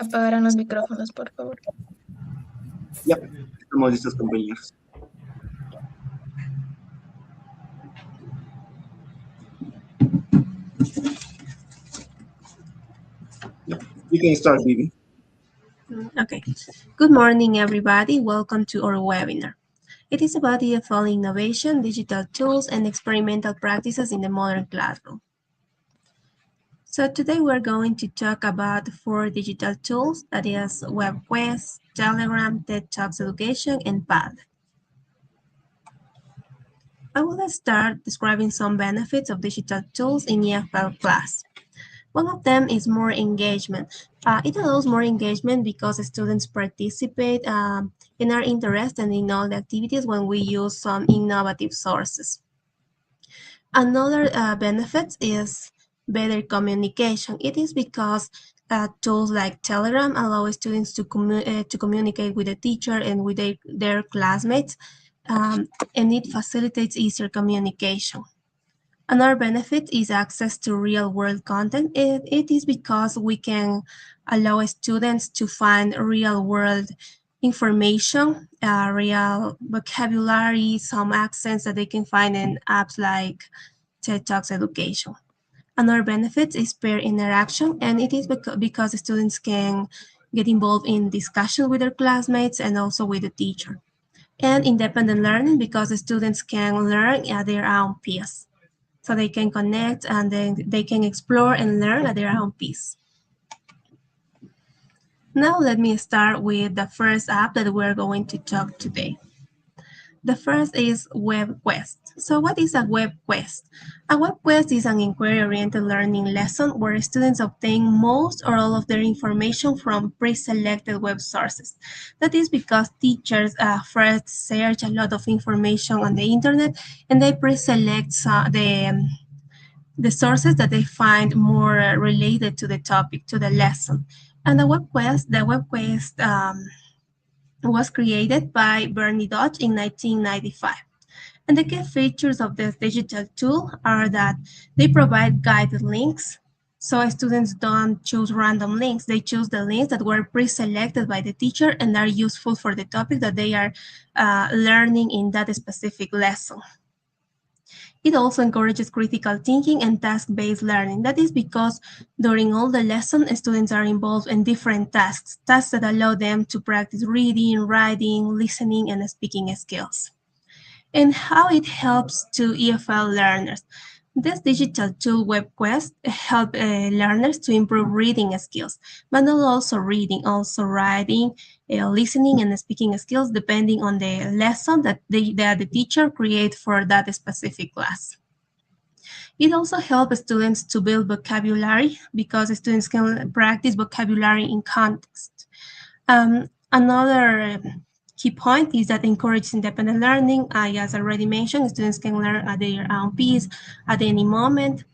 Apagaran los micrófonos, por favor. Ya, estamos listos, compañeros. Yeah, you can start, Vivi. Okay. Good morning, everybody. Welcome to our webinar. It is about EFL innovation, digital tools, and experimental practices in the modern classroom. So today we're going to talk about 4 digital tools, that is WebQuest, Telegram, TED Talks Education, and PAD. I will start describing some benefits of digital tools in EFL class. One of them is more engagement. It allows more engagement because students participate and are interested in all the activities when we use some innovative sources. Another benefit is better communication. It is because tools like Telegram allow students to communicate with the teacher and with their classmates, and it facilitates easier communication. Another benefit is access to real-world content. It is because we can allow students to find real-world information, real vocabulary, some accents that they can find in apps like TED Talks Education. Another benefit is peer interaction, and it is because students can get involved in discussion with their classmates and also with the teacher. And independent learning, because the students can learn at their own pace. So they can connect and then they can explore and learn at their own pace. Now let me start with the first app that we're going to talk today. The first is WebQuest. So what is a WebQuest? A WebQuest is an inquiry-oriented learning lesson where students obtain most or all of their information from pre-selected web sources. That is because teachers first search a lot of information on the internet and they pre-select the sources that they find more related to the topic, to the lesson. And the WebQuest was created by Bernie Dodge in 1995. And the key features of this digital tool are that they provide guided links. So students don't choose random links. They choose the links that were pre-selected by the teacher and are useful for the topic that they are learning in that specific lesson. It also encourages critical thinking and task-based learning. That is because during all the lesson, students are involved in different tasks that allow them to practice reading, writing, listening, and speaking skills. And how it helps to EFL learners. This digital tool, WebQuest, helps learners to improve reading skills, but not also reading, also writing, listening, and speaking skills, depending on the lesson that the teacher creates for that specific class. It also helps students to build vocabulary because students can practice vocabulary in context. Another key point is that encourages independent learning. As already mentioned, students can learn at their own pace at any moment.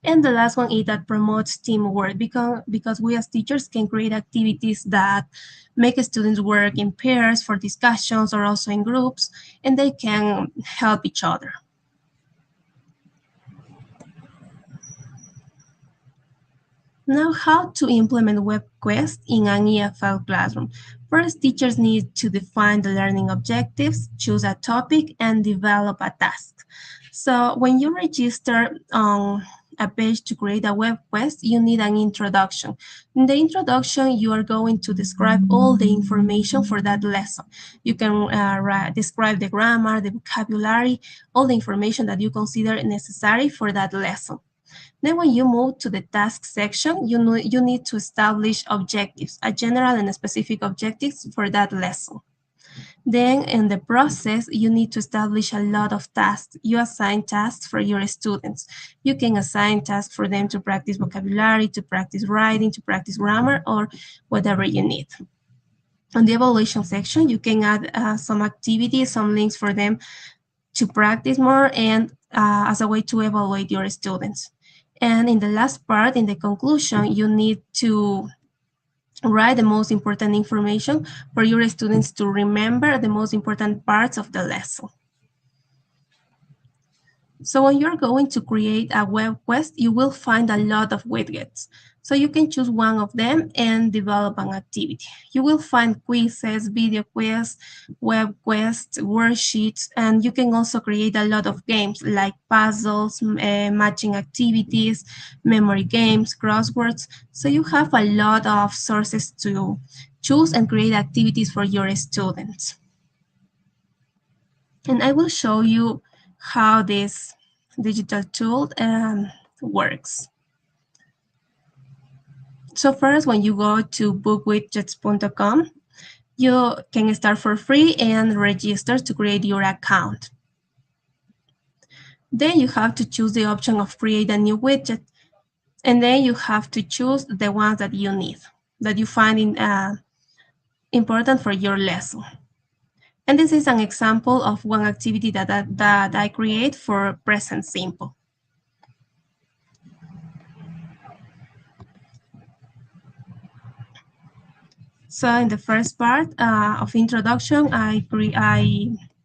And the last one is that promotes teamwork because we as teachers can create activities that make students work in pairs for discussions or also in groups, and they can help each other. Now, how to implement WebQuest in an EFL classroom. First, teachers need to define the learning objectives, choose a topic, and develop a task. So when you register on a page to create a WebQuest, you need an introduction. In the introduction, you are going to describe all the information for that lesson. You can describe the grammar, the vocabulary, all the information that you consider necessary for that lesson. Then when you move to the task section, you need to establish objectives, a general and a specific objectives for that lesson. Then in the process, you need to establish a lot of tasks. You assign tasks for your students. You can assign tasks for them to practice vocabulary, to practice writing, to practice grammar, or whatever you need. On the evaluation section, you can add some activities, some links for them to practice more and as a way to evaluate your students. And in the last part, in the conclusion, you need to write the most important information for your students to remember the most important parts of the lesson. So when you're going to create a WebQuest, you will find a lot of widgets. So you can choose one of them and develop an activity. You will find quizzes, video quests, web quests, worksheets, and you can also create a lot of games like puzzles, matching activities, memory games, crosswords. So you have a lot of sources to choose and create activities for your students. And I will show you how this digital tool works. So first, when you go to bookwidgets.com, you can start for free and register to create your account. Then you have to choose the option of create a new widget. And then you have to choose the ones that you need, that you find important for your lesson. And this is an example of one activity that I create for present simple. So in the first part of introduction, I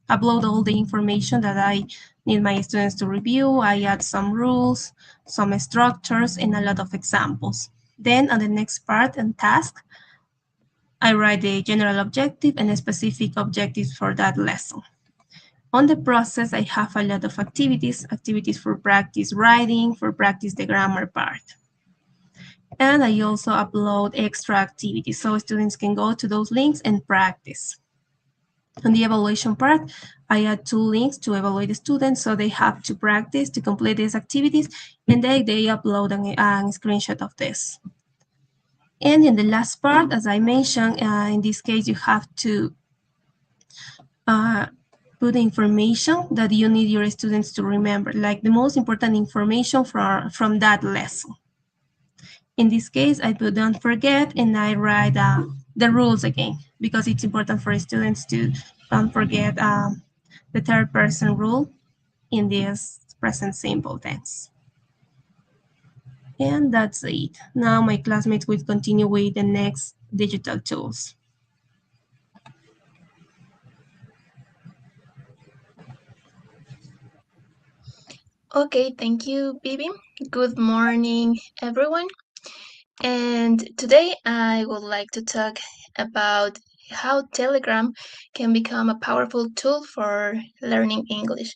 upload all the information that I need my students to review. I add some rules, some structures, and a lot of examples. Then on the next part and task, I write the general objective and specific objectives for that lesson. On the process, I have a lot of activities for practice writing, for practice the grammar part. And I also upload extra activities so students can go to those links and practice. On the evaluation part, I add 2 links to evaluate the students, so they have to practice to complete these activities, and they upload a screenshot of this. And in the last part, as I mentioned, in this case, you have to put the information that you need your students to remember, like the most important information from that lesson. In this case, I put don't forget, and I write the rules again, because it's important for students to don't forget the third person rule in this present simple tense. And that's it. Now my classmates will continue with the next digital tools. Okay, thank you, Bibi. Good morning, everyone. And today I would like to talk about how Telegram can become a powerful tool for learning English.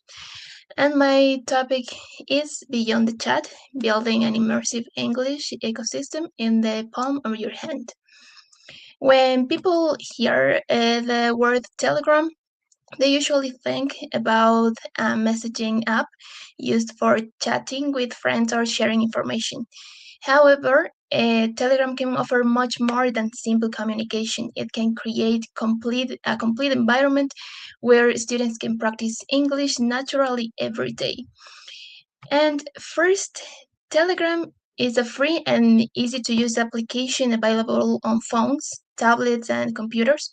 And my topic is Beyond the Chat, building an immersive English ecosystem in the palm of your hand. When people hear the word Telegram, they usually think about a messaging app used for chatting with friends or sharing information. However, Telegram can offer much more than simple communication. It can create a complete environment where students can practice English naturally every day. And first, Telegram is a free and easy to use application available on phones, tablets, and computers.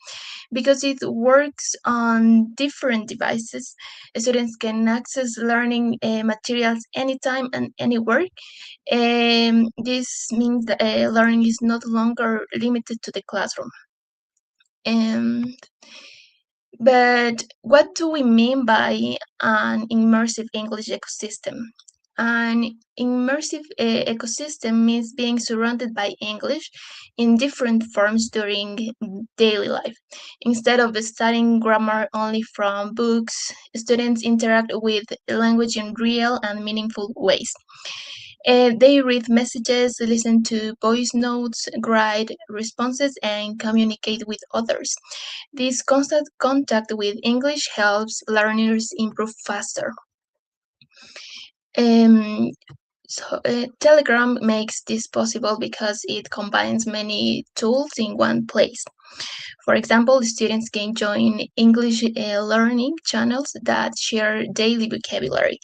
Because it works on different devices, students can access learning materials anytime and anywhere. This means that learning is no longer limited to the classroom. But what do we mean by an immersive English ecosystem? An immersive ecosystem means being surrounded by English in different forms during daily life. Instead of studying grammar only from books, students interact with language in real and meaningful ways. They read messages, listen to voice notes, write responses, and communicate with others. This constant contact with English helps learners improve faster. Telegram makes this possible because it combines many tools in one place. For example, students can join English learning channels that share daily vocabulary,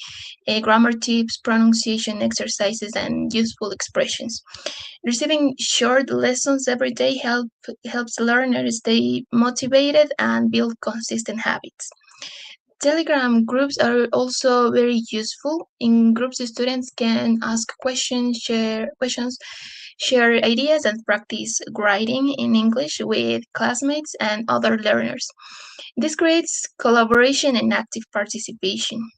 grammar tips, pronunciation exercises, and useful expressions. Receiving short lessons every day helps learners stay motivated and build consistent habits. Telegram groups are also very useful. In groups, students can ask questions, share ideas, and practice writing in English with classmates and other learners. This creates collaboration and active participation.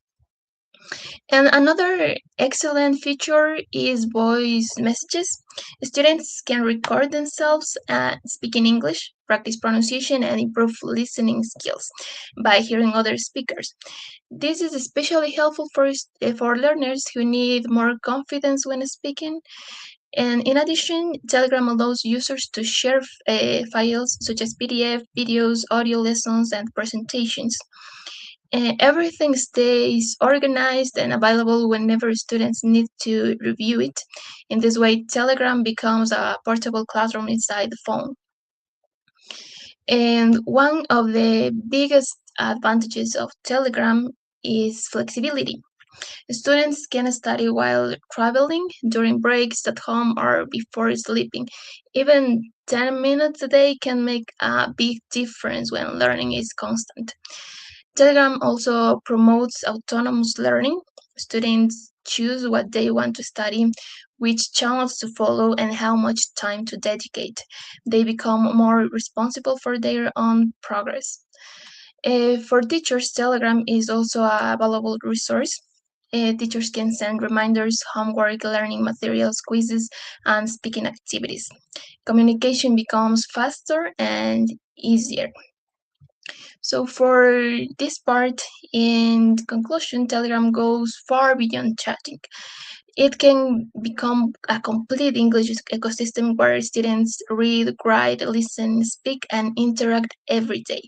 And another excellent feature is voice messages. Students can record themselves speaking English, practice pronunciation, and improve listening skills by hearing other speakers. This is especially helpful for learners who need more confidence when speaking. And in addition, Telegram allows users to share files such as PDF, videos, audio lessons, and presentations. Everything stays organized and available whenever students need to review it. In this way, Telegram becomes a portable classroom inside the phone. And one of the biggest advantages of Telegram is flexibility. Students can study while traveling, during breaks at home, or before sleeping. Even 10 minutes a day can make a big difference when learning is constant. Telegram also promotes autonomous learning. Students choose what they want to study, which channels to follow, and how much time to dedicate. They become more responsible for their own progress. For teachers, Telegram is also a valuable resource. Teachers can send reminders, homework, learning materials, quizzes, and speaking activities. Communication becomes faster and easier. So, for this part, in conclusion, Telegram goes far beyond chatting. It can become a complete English ecosystem where students read, write, listen, speak, and interact every day.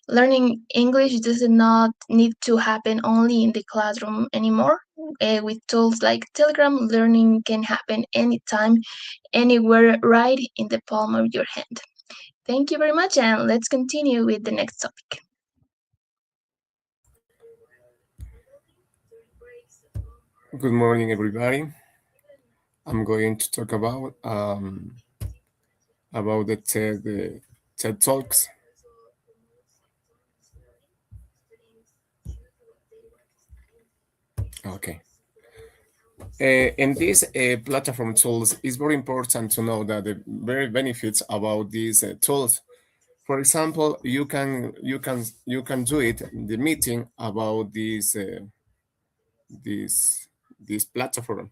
Learning English does not need to happen only in the classroom anymore. With tools like Telegram, learning can happen anytime, anywhere, right in the palm of your hand. Thank you very much, and let's continue with the next topic. Good morning, everybody. I'm going to talk about the TED Talks. Okay. In these platform tools, it's very important to know that the very benefits about these tools. For example, you can do it the meeting about this this platform.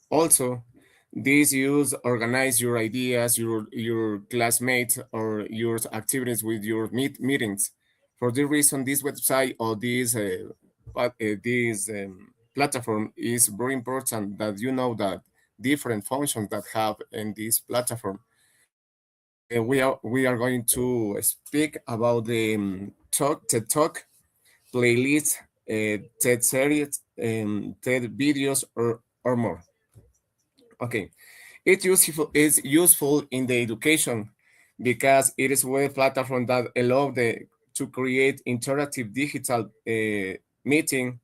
Also, these use organize your ideas, your classmates, or your activities with your meetings. For this reason, this website or this platform is very important that you know that different functions that have in this platform. We are going to speak about the TED Talk playlist, TED series, TED videos, or more. Okay, it's useful in the education because it is a web platform that allow to create interactive digital meeting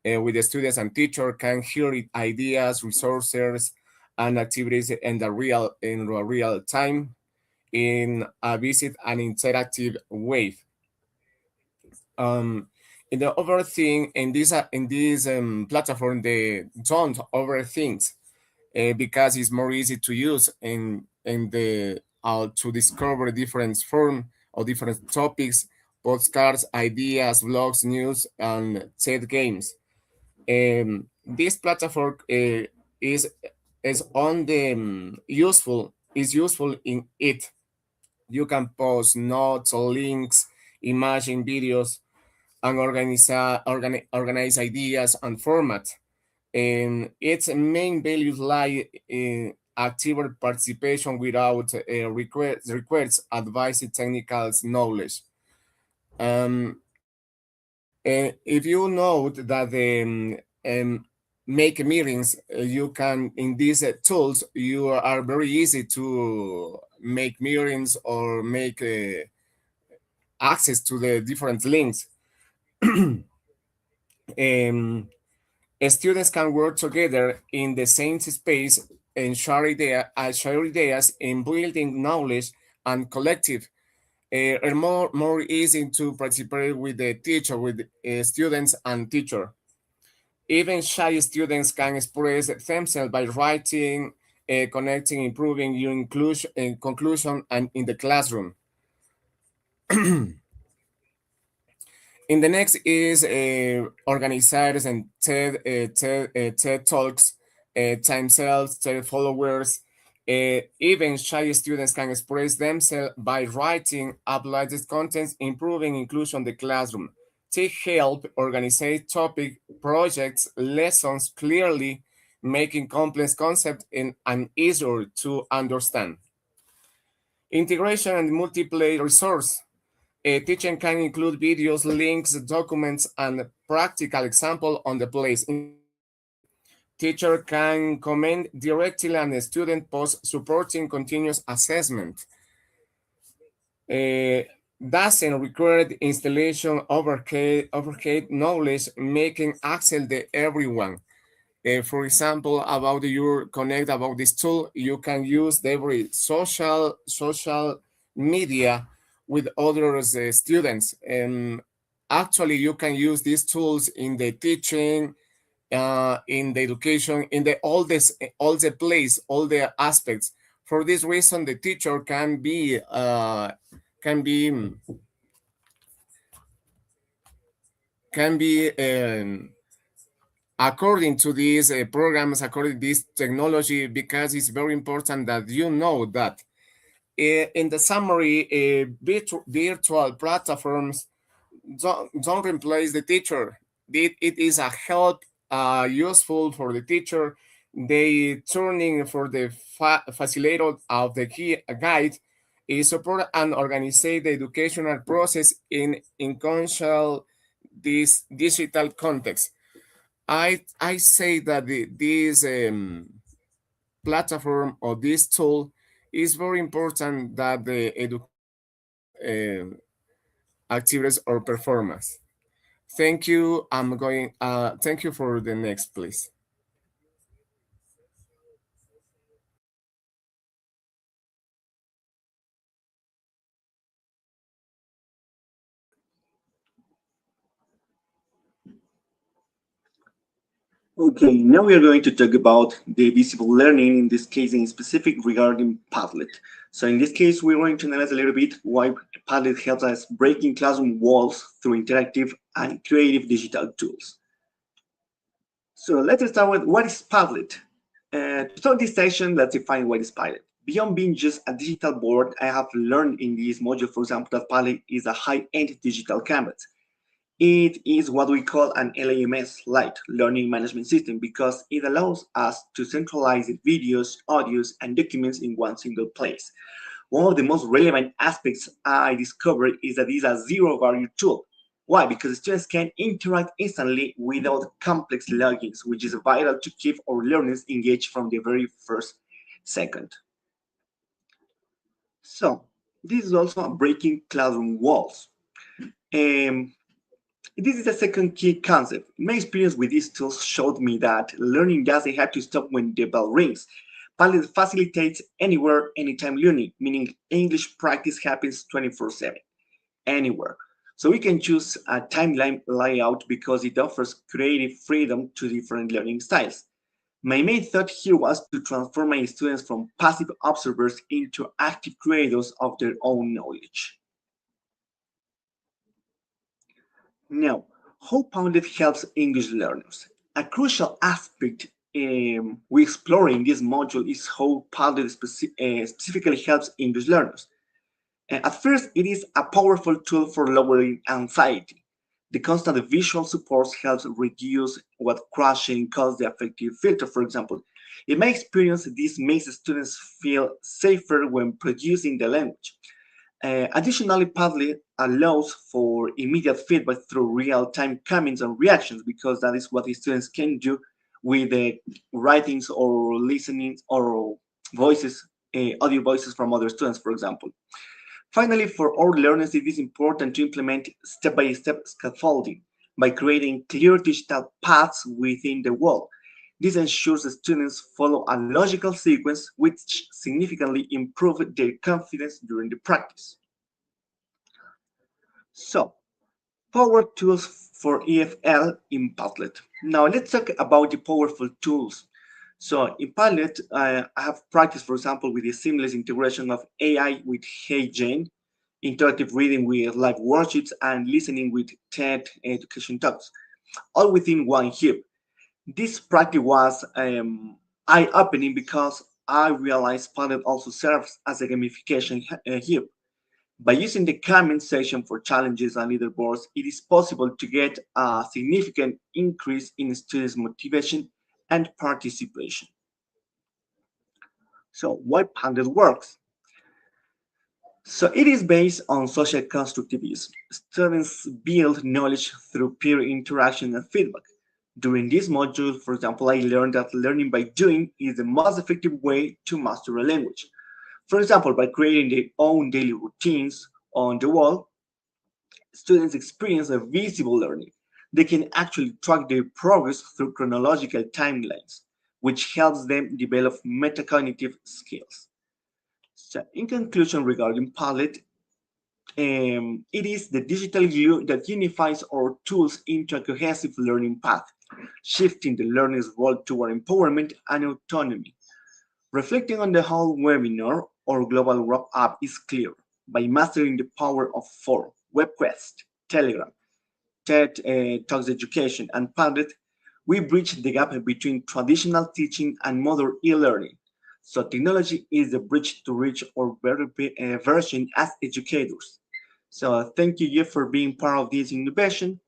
with the students and teacher can hear ideas, resources, and activities in real time in a visit and interactive way. Um, in the overthink in this platform, they don't overthink because it's more easy to use in the to discover different form or different topics, postcards, ideas, blogs, news, and set games. This platform is is on the useful in it. You can post notes, links, imagine videos, and organize ideas and format. And its main values lie in active participation without requires advanced technical knowledge. Um, if you note that make meetings, you can in these tools you are very easy to make meetings or make access to the different links. um, Students can work together in the same space and share ideas in building knowledge and collective, and more easy to participate with the teacher, with students and teacher. Even shy students can express themselves by writing, connecting, improving your inclusion, conclusion, and in the classroom. In the next is organizers and TED Talks, time cells, TED followers. Even shy students can express themselves by writing uploaded content, improving inclusion in the classroom. Take help organize topic projects, lessons clearly, making complex concepts in an easier to understand. Integration and multiplayer resource. A teaching can include videos, links, documents, and practical example on the place. Integrated. Teacher can comment directly on a student post supporting continuous assessment. Uh, doesn't require the installation overhead knowledge, making access to everyone. For example, about your connect about this tool, you can use every social media with other students. And actually, you can use these tools in the teaching, in the education, in the all the place, all the aspects. For this reason, the teacher can be can be according to these programs, according to this technology, because it's very important that you know that in the summary, virtual platforms don't replace the teacher. It is a help, useful for the teacher. They turning for the facilitator of the key guide is support and organize the educational process in conscious this digital context. I say that this platform or this tool is very important that the educational activities or performance. Thank you. I'm going. Thank you for the next, please. Okay, now we are going to talk about the visible learning, in this case in specific regarding Padlet. So in this case, we're going to analyze a little bit why Padlet helps us breaking classroom walls through interactive and creative digital tools. So let's start with what is Padlet? To start this session, let's define what is Padlet. Beyond being just a digital board, I have learned in this module, for example, that Padlet is a high-end digital canvas. It is what we call an LMS light learning management system because it allows us to centralize videos, audios, and documents in one single place. One of the most relevant aspects I discovered is that it is a zero value tool. Why? Because students can interact instantly without complex logins, which is vital to keep our learners engaged from the very first second. So, this is also breaking classroom walls. Um, This is a second key concept. My experience with these tools showed me that learning doesn't have to stop when the bell rings. Padlet facilitates anywhere, anytime learning, meaning English practice happens 24/7, anywhere. So we can choose a timeline layout because it offers creative freedom to different learning styles. My main thought here was to transform my students from passive observers into active creators of their own knowledge. Now, how Pounded helps English learners. A crucial aspect we explore in this module is how Pounded specifically helps English learners. At first, it is a powerful tool for lowering anxiety. The constant visual support helps reduce what crashing causes the affective filter, for example. In my experience, this makes students feel safer when producing the language. Additionally, Padlet allows for immediate feedback through real-time comments and reactions because that is what the students can do with the writings or listening or voices, audio voices from other students, for example. Finally, for all learners, it is important to implement step-by-step scaffolding by creating clear digital paths within the wall. This ensures the students follow a logical sequence, which significantly improve their confidence during the practice. So, power tools for EFL in Padlet. Now, let's talk about the powerful tools. So, in Padlet, I have practiced, for example, with the seamless integration of AI with Hey Jane. interactive reading with live worksheets, and listening with TED education talks, all within one hub. This practice was eye-opening because I realized Padlet also serves as a gamification hub. By using the comment section for challenges and leaderboards, it is possible to get a significant increase in students' motivation and participation. So, why Padlet works? So it is based on social constructivism. Students build knowledge through peer interaction and feedback. During this module, for example, I learned that learning by doing is the most effective way to master a language. For example, by creating their own daily routines on the wall, students experience a visible learning. They can actually track their progress through chronological timelines, which helps them develop metacognitive skills. So, in conclusion, regarding Padlet, it is the digital glue that unifies our tools into a cohesive learning path, shifting the learner's role toward empowerment and autonomy. Reflecting on the whole webinar, our global wrap up is clear. By mastering the power of four WebQuest, Telegram, TED Talks Education, and Padlet, we bridge the gap between traditional teaching and modern e-learning. So technology is the bridge to reach our better version as educators. So thank you for being part of this innovation.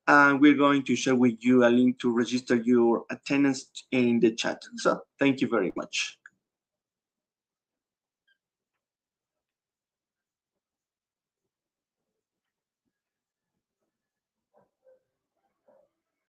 And we're going to share with you a link to register your attendance in the chat. So thank you very much.